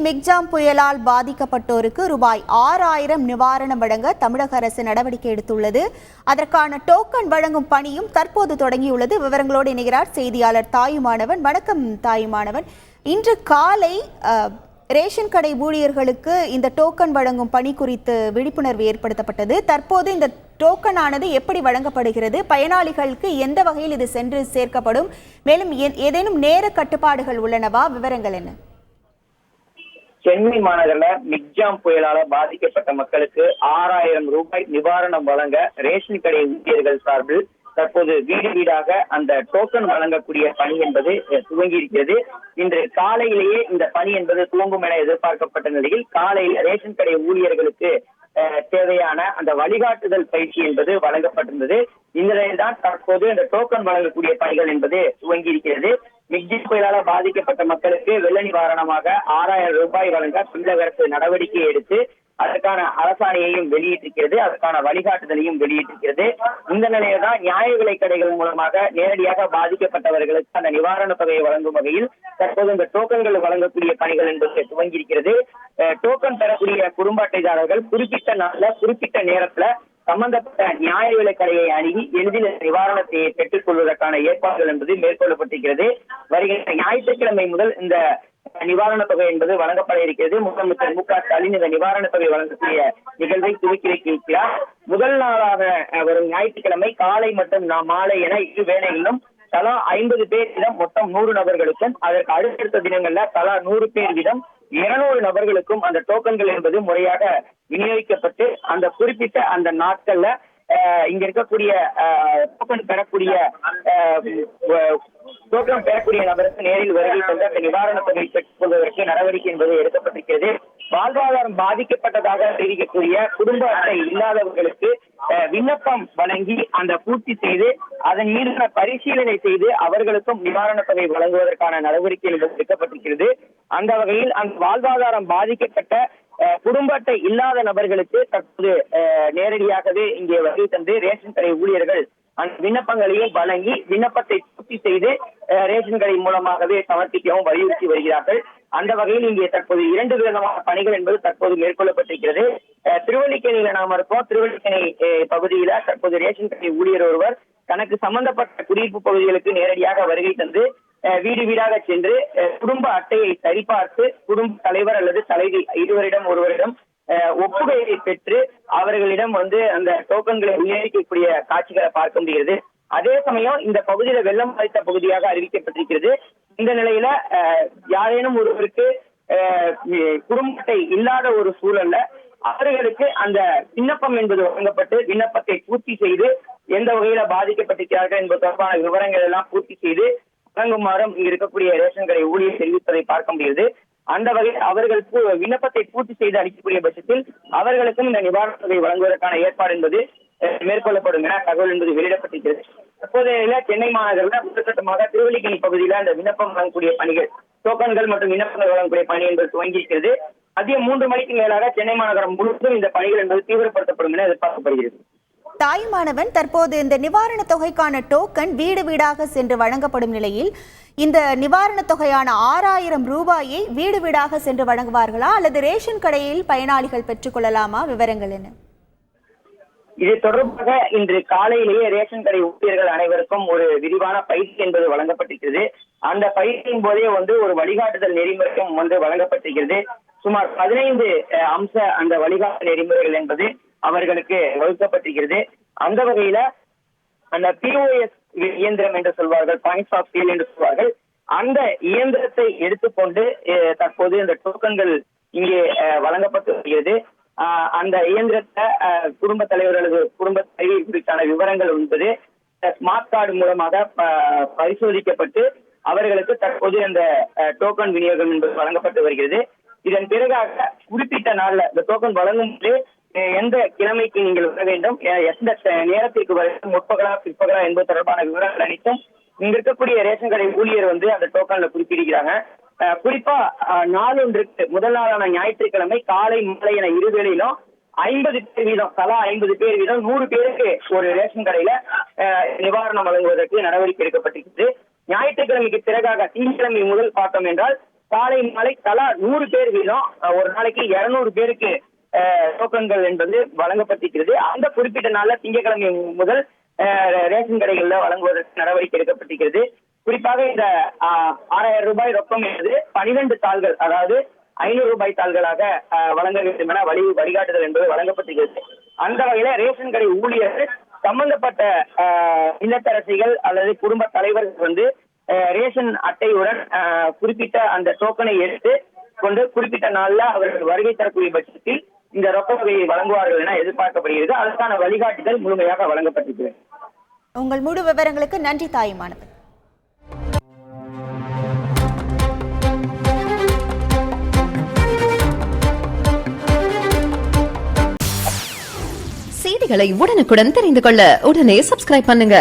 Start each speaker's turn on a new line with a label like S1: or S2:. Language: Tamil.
S1: மிக்ஜாம் புயலால் பாதிக்கப்பட்டோருக்கு ரூபாய் 6000 நிவாரணம் வழங்க தமிழக அரசு நடவடிக்கை எடுத்துள்ளது. அதற்கான டோக்கன் வழங்கும் பணியும் தற்போது தொடங்கியுள்ளது. விவரங்களோடு இணைகிறார் செய்தியாளர் தாயுமானவன். வணக்கம் தாயுமானவன். இன்று காலை ரேஷன் கடை ஊழியர்களுக்கு இந்த டோக்கன் வழங்கும் பணி குறித்து விழிப்புணர்வு ஏற்படுத்தப்பட்டது. தற்போது இந்த டோக்கன் ஆனது எப்படி வழங்கப்படுகிறது, பயனாளிகளுக்கு எந்த வகையில் இது சென்று சேர்க்கப்படும், மேலும் ஏதேனும் நேர கட்டுப்பாடுகள் உள்ளனவா? விவரங்கள் என்ன?
S2: சென்னை மாநகரில் மிக்ஜாம் புயலால பாதிக்கப்பட்ட மக்களுக்கு 6000 ரூபாய் நிவாரணம் வழங்க ரேஷன் கடை ஊழியர்கள் சார்பில் தற்போது வீடு வீடாக அந்த டோக்கன் வழங்கக்கூடிய பணி என்பது துவங்கி இருக்கிறது. இன்று காலையிலேயே இந்த பணி என்பது துவங்கும் என எதிர்பார்க்கப்பட்ட நிலையில் காலையில் ரேஷன் கடை ஊழியர்களுக்கு தேவையான அந்த வழிகாட்டுதல் பயிற்சி என்பது வழங்கப்பட்டிருந்தது. இந்த நிலையில் தான் தற்போது இந்த டோக்கன் வழங்கக்கூடிய பணிகள் என்பது துவங்கி இருக்கிறது. மிக்ஜாம் புயலால பாதிக்கப்பட்ட மக்களுக்கு வெள்ள நிவாரணமாக 6000 ரூபாய் வழங்க தமிழக அரசு நடவடிக்கை எடுத்து அதற்கான அரசாணையையும் வெளியிட்டிருக்கிறது, அதற்கான வழிகாட்டுதலையும் வெளியிட்டிருக்கிறது. இந்த நிலையில தான் நியாய விலை கடைகள் மூலமாக நேரடியாக பாதிக்கப்பட்டவர்களுக்கு அந்த நிவாரண தொகையை வழங்கும் வகையில் தற்போது இந்த டோக்கன்கள் வழங்கக்கூடிய பணிகள் என்பது துவங்கி இருக்கிறது. டோக்கன் பெறக்கூடிய குடும்ப அட்டைதாரர்கள் குறிப்பிட்ட நாள்ல குறிப்பிட்ட நேரத்துல சம்பந்தப்பட்ட நியாய விலை கடையை அணுகி எளிதில் நிவாரணத்தை பெற்றுக் கொள்வதற்கான ஏற்பாடுகள் என்பது மேற்கொள்ளப்பட்டிருக்கிறது. வருகின்ற ஞாயிற்றுக்கிழமை முதல் இந்த நிவாரண தொகை என்பது வழங்கப்பட இருக்கிறது. முதலமைச்சர் மு.க. ஸ்டாலின் இந்த நிவாரண தொகை வழங்கக்கூடிய நிகழ்வை துவக்கி வைக்கிறார். முதல் நாளாக வரும் ஞாயிற்றுக்கிழமை காலை மற்றும் மாலை என இரு வேளைகளிலும் தலா 50 பேர் வீதம் மொத்தம் 100 நபர்களுக்கும், அதற்கு அடுத்தடுத்த தினங்கள்ல தலா 100 பேர் வீதம் 200 நபர்களுக்கும் அந்த டோக்கன்கள் என்பது முறையாக விநியோகிக்கப்பட்டு அந்த குறிப்பிட்ட அந்த நாட்கள்ல இங்க இருக்கக்கூடிய டோக்கன் பெறக்கூடிய நபருக்கு நேரில் வருகை தந்து அந்த நிவாரண தொகை பெற்றுக் கொள்வதற்கு நடவடிக்கை என்பது எடுக்கப்பட்டிருக்கிறது. வாழ்வாதாரம் பாதிக்கப்பட்டதாக தெரிவிக்கக்கூடிய குடும்ப அட்டை இல்லாதவர்களுக்கு விண்ணப்பம் வழங்கி அந்த பூர்த்தி செய்து அதன் மீதான பரிசீலனை செய்து அவர்களுக்கும் நிவாரண தொகை வழங்குவதற்கான நடவடிக்கை என்பது எடுக்கப்பட்டிருக்கிறது. அந்த வகையில் அந்த வாழ்வாதாரம் பாதிக்கப்பட்ட குடும்ப அட்டை இல்லாத நபர்களுக்கு தற்போது நேரடியாகவே இங்கே வருகை தந்து ரேஷன் கடை ஊழியர்கள் அந்த விண்ணப்பங்களையும் வழங்கி விண்ணப்பத்தை பூர்த்தி செய்து ரேஷன் கடை மூலமாகவே சமர்ப்பிக்கவும் வலியுறுத்தி வருகிறார்கள். அந்த வகையில் இங்கே தற்போது 2 விதமான பணிகள் என்பது தற்போது மேற்கொள்ளப்பட்டிருக்கிறது. திருவல்லிக்கேணியில நாம் இருக்கோம். திருவல்லிக்கேணி பகுதியில தற்போது ரேஷன் கடை ஊழியர் ஒருவர் தனக்கு சம்பந்தப்பட்ட குடியிருப்பு பகுதிகளுக்கு நேரடியாக வருகை தந்து வீடு வீடாக சென்று குடும்ப அட்டையை சரிபார்த்து குடும்ப தலைவர் அல்லது தலைவி இருவரிடம் ஒருவரிடம் ஒப்புகையை பெற்று அவர்களிடம் அந்த டோக்கன்களை விநியோகிக்கக்கூடிய காட்சிகளை பார்க்க முடிகிறது. அதே சமயம் இந்த பகுதியில வெள்ளம் பாதித்த பகுதியாக அறிவிக்கப்பட்டிருக்கிறது. இந்த நிலையில யாரேனும் ஒருவருக்கு குடும்ப அட்டை இல்லாத ஒரு சூழல்ல அவர்களுக்கு அந்த விண்ணப்பம் என்பது வழங்கப்பட்டு விண்ணப்பத்தை பூர்த்தி செய்து எந்த வகையில பாதிக்கப்பட்டிருக்கிறார்கள் என்பது தொடர்பான விவரங்கள் எல்லாம் பூர்த்தி செய்து வழங்குமாறும் இங்கு இருக்கக்கூடிய ரேஷன் கடை ஊழியர் தெரிவிப்பதை பார்க்க முடிகிறது. அந்த வகையில் அவர்கள் விண்ணப்பத்தை பூர்த்தி செய்து அளிக்கக்கூடிய பட்சத்தில் அவர்களுக்கும் இந்த நிவாரண தொகை வழங்குவதற்கான ஏற்பாடு என்பது மேற்கொள்ளப்படும் என தகவல் என்பது வெளியிடப்பட்டிருக்கிறது. தற்போதைய சென்னை மாநகரில் முதற்கட்டமாக திருவல்லிக்கேணி பகுதியில் அந்த விண்ணப்பம் வழங்கக்கூடிய பணிகள், டோக்கன்கள் மற்றும் விண்ணப்பங்கள் வழங்கக்கூடிய பணி என்பது துவங்கியிருக்கிறது. மதியம் 3 மணிக்கு மேலாக சென்னை மாநகரம் முழுவதும் இந்த பணிகள் என்பது தீவிரப்படுத்தப்படும் என எதிர்பார்க்கப்படுகிறது.
S1: தாய்மானவன், தற்போது இந்த நிவாரண தொகைக்கான டோக்கன் வீடு வீடாக சென்று வழங்கப்படும் நிலையில் இந்த நிவாரண தொகையான 6000 ரூபாயை வீடு வீடாக சென்று வழங்குவார்களா அல்லது ரேஷன் கடையில் பயனாளிகள் பெற்றுக் கொள்ளலாமா? விவரங்கள் என்ன?
S2: இது தொடர்பாக இன்று காலையிலேயே ரேஷன் கடை ஊழியர்கள் அனைவருக்கும் ஒரு விரிவான பயிற்சி என்பது வழங்கப்பட்டிருக்கிறது. அந்த பயிற்சியின் போதே ஒரு வழிகாட்டுதல் நெறிமுறையும் வழங்கப்பட்டிருக்கிறது. சுமார் 15 அம்ச அந்த வழிகாட்டு நெறிமுறைகள் என்பது அவர்களுக்கு வகுக்கப்பட்டிருக்கிறது. அந்த வகையில அந்த POS இயந்திரம் என்று சொல்வார்கள், பாயிண்ட்ஸ் ஆஃப் சேல் என்று சொல்வார்கள், அந்த இயந்திரத்தை எடுத்துக்கொண்டு தற்போது இந்த டோக்கன்கள் இங்கே வழங்கப்பட்டு வருகிறது. அந்த இயந்திரத்தை குடும்ப தலைவர் அல்லது குடும்ப தலைவி குறித்தான விவரங்கள் என்பது ஸ்மார்ட் கார்டு மூலமாக பரிசோதிக்கப்பட்டு அவர்களுக்கு தற்போது அந்த டோக்கன் விநியோகம் என்பது வழங்கப்பட்டு வருகிறது. இதன் பிறகாக குறிப்பிட்ட நாள்ல இந்த டோக்கன் வழங்கும் போது எந்த கிழமைக்கு நீங்கள் வர வேண்டும், எந்த நேரத்திற்கு வர வேண்டும், முற்பகலா பிற்பகலா என்பது தொடர்பான விவரங்கள் அனைத்தும் இங்க இருக்கக்கூடிய ரேஷன் கடை ஊழியர் அந்த டோக்கன்ல குறிப்பிடுகிறாங்க. குறிப்பா நாளொன்றுக்கு முதல் நாளான ஞாயிற்றுக்கிழமை காலை மாலை என இருவேளையிலும் 50 பேர் வீதம் தலா 50 பேர் வீதம் 100 பேருக்கு ஒரு ரேஷன் கடையில நிவாரணம் வழங்குவதற்கு நடவடிக்கை எடுக்கப்பட்டிருக்கிறது. ஞாயிற்றுக்கிழமைக்கு பிறகாக திங்கட்கிழமை முதல் பார்த்தோம் என்றால் காலை மாலை தலா 100 பேர் வீதம் ஒரு நாளைக்கு 200 பேருக்கு டோக்கன்கள் என்பது வழங்கப்பட்டிருக்கிறது. அந்த குறிப்பிட்ட நாள்ல திங்கட்கிழமை முதல் ரேஷன் கடைகள்ல வழங்குவதற்கு நடவடிக்கை எடுக்கப்பட்டிருக்கிறது. குறிப்பாக இந்த 6000 ரூபாய் ரொக்கம் என்பது 12 தாள்கள், அதாவது 500 ரூபாய் தாள்களாக வழங்க வேண்டும் என வழிகாட்டுதல் என்பது வழங்கப்பட்டிருக்கிறது. அந்த வகையில ரேஷன் கடை ஊழியர்கள் சம்பந்தப்பட்ட இல்லத்தரசிகள் அல்லது குடும்ப தலைவர்கள் வந்து ரேஷன் அட்டையுடன் குறிப்பிட்ட அந்த டோக்கனை எடுத்து கொண்டு குறிப்பிட்ட நாள்ல அவர்கள் வருகை தரக்கூடிய பட்சத்தில் இந்த ரொக்க தொகையை வழங்குவார்கள் என எதிர்பார்க்கப்படுகிறது. அதற்கான வழிகாட்டுதல் முழுமையாக வழங்கப்பட்டிருக்கிறது.
S1: உங்கள் முழு விவரங்களுக்கு நன்றி தாயுமானவர்.
S3: செய்திகளை உடனுக்குடன் தெரிந்து கொள்ள உடனே சப்ஸ்கிரைப் பண்ணுங்க.